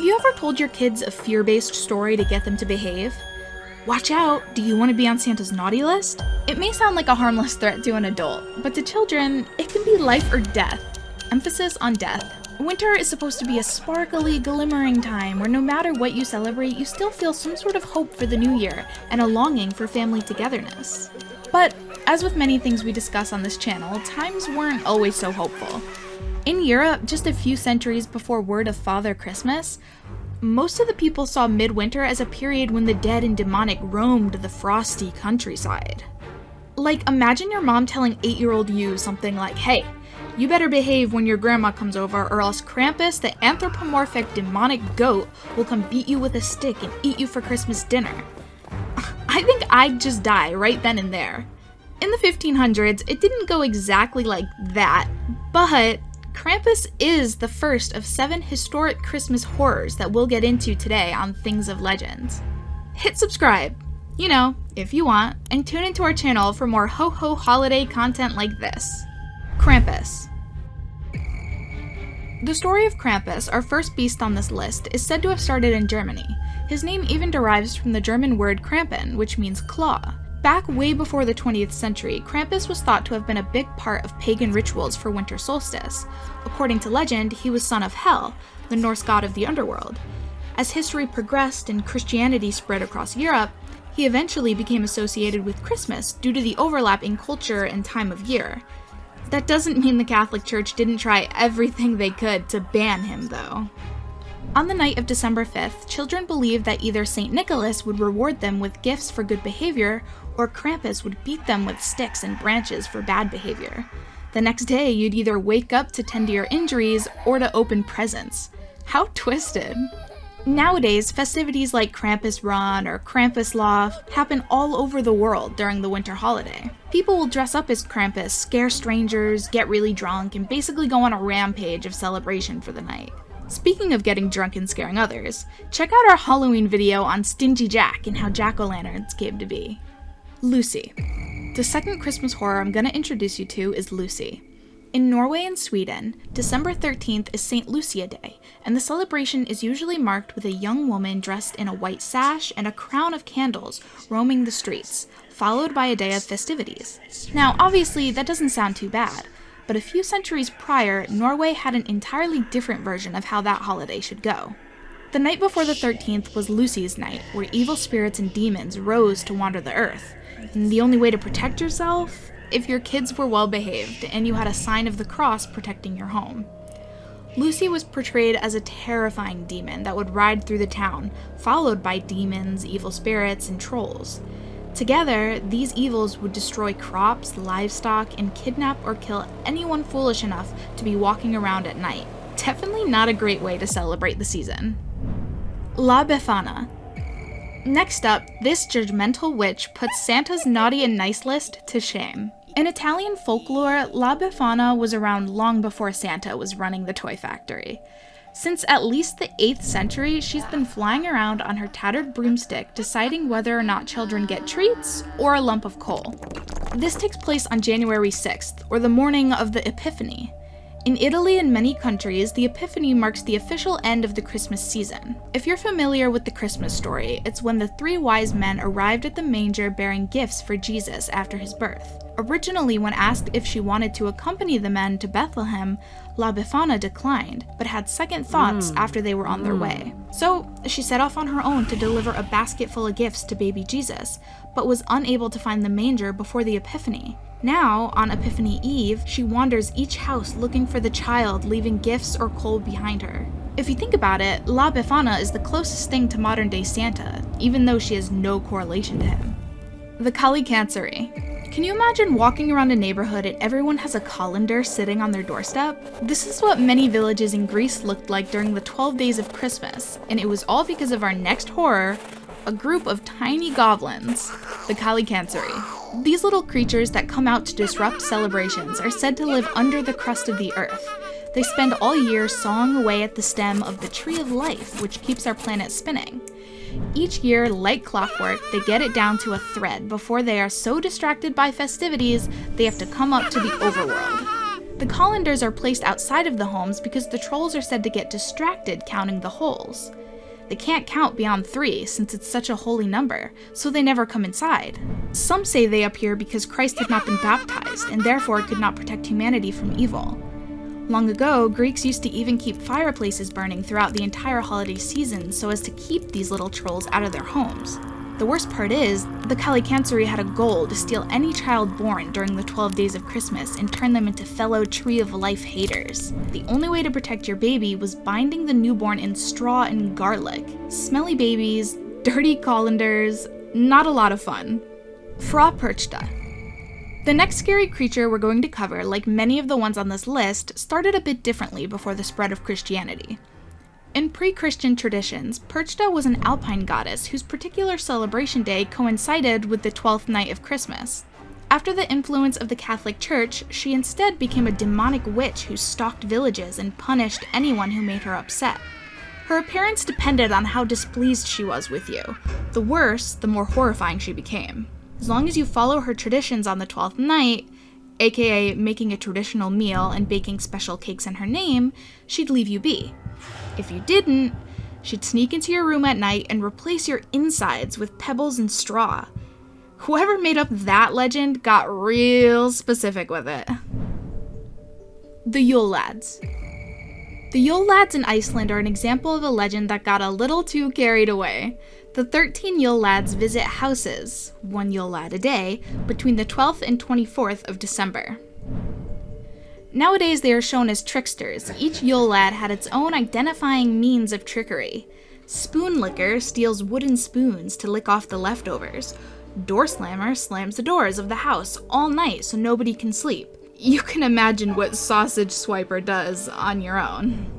you ever told your kids a fear-based story to get them to behave? Watch out, do you want to be on Santa's naughty list? It may sound like a harmless threat to an adult, but to children, it can be life or death. Emphasis on death. Winter is supposed to be a sparkly, glimmering time where no matter what you celebrate, you still feel some sort of hope for the new year and a longing for family togetherness. But, as with many things we discuss on this channel, times weren't always so hopeful. In Europe, just a few centuries before word of Father Christmas, most of the people saw midwinter as a period when the dead and demonic roamed the frosty countryside. Like, imagine your mom telling 8-year-old you something like, "Hey, you better behave when your grandma comes over, or else Krampus, the anthropomorphic demonic goat, will come beat you with a stick and eat you for Christmas dinner." I think I'd just die right then and there. In the 1500s, it didn't go exactly like that, but Krampus is the first of 7 historic Christmas horrors that we'll get into today on Things of Legends. Hit subscribe, you know, if you want, and tune into our channel for more ho-ho holiday content like this. Krampus. The story of Krampus, our first beast on this list, is said to have started in Germany. His name even derives from the German word Krampen, which means claw. Back way before the 20th century, Krampus was thought to have been a big part of pagan rituals for winter solstice. According to legend, he was son of Hel, the Norse god of the underworld. As history progressed and Christianity spread across Europe, he eventually became associated with Christmas due to the overlap in culture and time of year. That doesn't mean the Catholic Church didn't try everything they could to ban him, though. On the night of December 5th, children believed that either St. Nicholas would reward them with gifts for good behavior, or Krampus would beat them with sticks and branches for bad behavior. The next day, you'd either wake up to tend to your injuries or to open presents. How twisted. Nowadays, festivities like Krampus Run or Krampuslauf happen all over the world during the winter holiday. People will dress up as Krampus, scare strangers, get really drunk, and basically go on a rampage of celebration for the night. Speaking of getting drunk and scaring others, check out our Halloween video on Stingy Jack and how jack-o'-lanterns came to be. Lussi. The second Christmas horror I'm going to introduce you to is Lussi. In Norway and Sweden, December 13th is St. Lucia Day, and the celebration is usually marked with a young woman dressed in a white sash and a crown of candles roaming the streets, followed by a day of festivities. Now, obviously, that doesn't sound too bad, but a few centuries prior, Norway had an entirely different version of how that holiday should go. The night before the 13th was Lucy's night, where evil spirits and demons rose to wander the earth. And the only way to protect yourself? If your kids were well behaved and you had a sign of the cross protecting your home. Lucy was portrayed as a terrifying demon that would ride through the town, followed by demons, evil spirits, and trolls. Together, these evils would destroy crops, livestock, and kidnap or kill anyone foolish enough to be walking around at night. Definitely not a great way to celebrate the season. La Befana. Next up, this judgmental witch puts Santa's naughty and nice list to shame. In Italian folklore, La Befana was around long before Santa was running the toy factory. Since at least the 8th century, she's been flying around on her tattered broomstick, deciding whether or not children get treats or a lump of coal. This takes place on January 6th, or the morning of the Epiphany. In Italy and many countries, the Epiphany marks the official end of the Christmas season. If you're familiar with the Christmas story, it's when the 3 wise men arrived at the manger bearing gifts for Jesus after his birth. Originally, when asked if she wanted to accompany the men to Bethlehem, La Befana declined, but had second thoughts after they were on their way. So, she set off on her own to deliver a basket full of gifts to baby Jesus, but was unable to find the manger before the Epiphany. Now, on Epiphany Eve, she wanders each house looking for the child, leaving gifts or coal behind her. If you think about it, La Befana is the closest thing to modern-day Santa, even though she has no correlation to him. The Kallikantzaroi. Can you imagine walking around a neighborhood and everyone has a colander sitting on their doorstep? This is what many villages in Greece looked like during the 12 days of Christmas, and it was all because of our next horror, a group of tiny goblins, the Kallikantzaroi. These little creatures that come out to disrupt celebrations are said to live under the crust of the earth. They spend all year sawing away at the stem of the Tree of Life, which keeps our planet spinning. Each year, like clockwork, they get it down to a thread before they are so distracted by festivities, they have to come up to the overworld. The colanders are placed outside of the homes because the trolls are said to get distracted counting the holes. They can't count beyond 3 since it's such a holy number, so they never come inside. Some say they appear because Christ had not been baptized and therefore could not protect humanity from evil. Long ago, Greeks used to even keep fireplaces burning throughout the entire holiday season so as to keep these little trolls out of their homes. The worst part is, the Kallikantzaroi had a goal to steal any child born during the 12 days of Christmas and turn them into fellow Tree of Life haters. The only way to protect your baby was binding the newborn in straw and garlic. Smelly babies, dirty colanders, not a lot of fun. Frau Perchta. The next scary creature we're going to cover, like many of the ones on this list, started a bit differently before the spread of Christianity. In pre-Christian traditions, Perchta was an alpine goddess whose particular celebration day coincided with the 12th night of Christmas. After the influence of the Catholic Church, she instead became a demonic witch who stalked villages and punished anyone who made her upset. Her appearance depended on how displeased she was with you. The worse, the more horrifying she became. As long as you follow her traditions on the 12th night, aka making a traditional meal and baking special cakes in her name, she'd leave you be. If you didn't, she'd sneak into your room at night and replace your insides with pebbles and straw. Whoever made up that legend got real specific with it. The Yule Lads. The Yule Lads in Iceland are an example of a legend that got a little too carried away. The 13 Yule Lads visit houses, 1 Yule Lad a day, between the 12th and 24th of December. Nowadays, they are shown as tricksters. Each Yule Lad had its own identifying means of trickery. Spoon Licker steals wooden spoons to lick off the leftovers. Door Slammer slams the doors of the house all night so nobody can sleep. You can imagine what Sausage Swiper does on your own.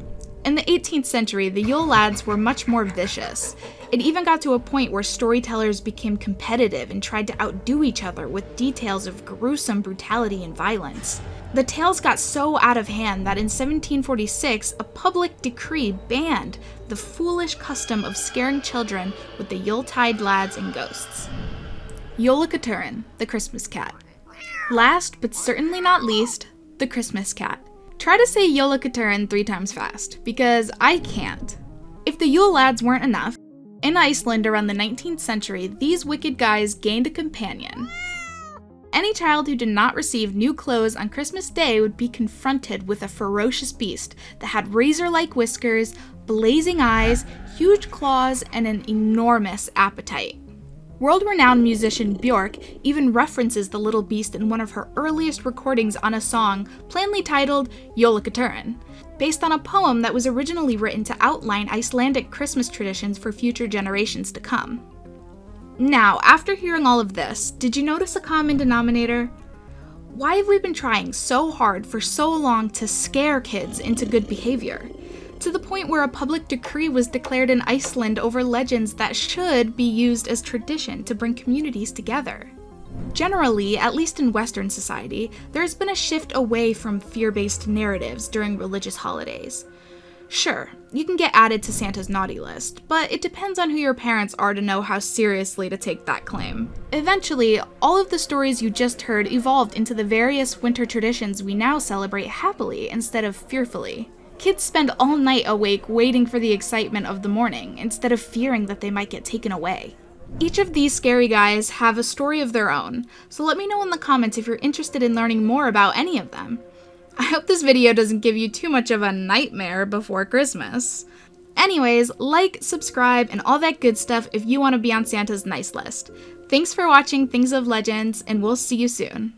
In the 18th century, the Yule Lads were much more vicious. It even got to a point where storytellers became competitive and tried to outdo each other with details of gruesome brutality and violence. The tales got so out of hand that in 1746, a public decree banned the foolish custom of scaring children with the Yuletide lads and ghosts. Jólakötturinn, the Christmas cat. Last, but certainly not least, the Christmas cat. Try to say Jólakötturinn 3 times fast, because I can't. If the Yule Lads weren't enough, in Iceland around the 19th century, these wicked guys gained a companion. Any child who did not receive new clothes on Christmas Day would be confronted with a ferocious beast that had razor-like whiskers, blazing eyes, huge claws, and an enormous appetite. World-renowned musician Björk even references the little beast in one of her earliest recordings on a song plainly titled Jólakötturinn, based on a poem that was originally written to outline Icelandic Christmas traditions for future generations to come. Now, after hearing all of this, did you notice a common denominator? Why have we been trying so hard for so long to scare kids into good behavior? To the point where a public decree was declared in Iceland over legends that should be used as tradition to bring communities together. Generally, at least in Western society, there has been a shift away from fear-based narratives during religious holidays. Sure, you can get added to Santa's naughty list, but it depends on who your parents are to know how seriously to take that claim. Eventually, all of the stories you just heard evolved into the various winter traditions we now celebrate happily instead of fearfully. Kids spend all night awake waiting for the excitement of the morning, instead of fearing that they might get taken away. Each of these scary guys have a story of their own, so let me know in the comments if you're interested in learning more about any of them. I hope this video doesn't give you too much of a nightmare before Christmas. Anyways, like, subscribe, and all that good stuff if you want to be on Santa's nice list. Thanks for watching Things of Legends, and we'll see you soon.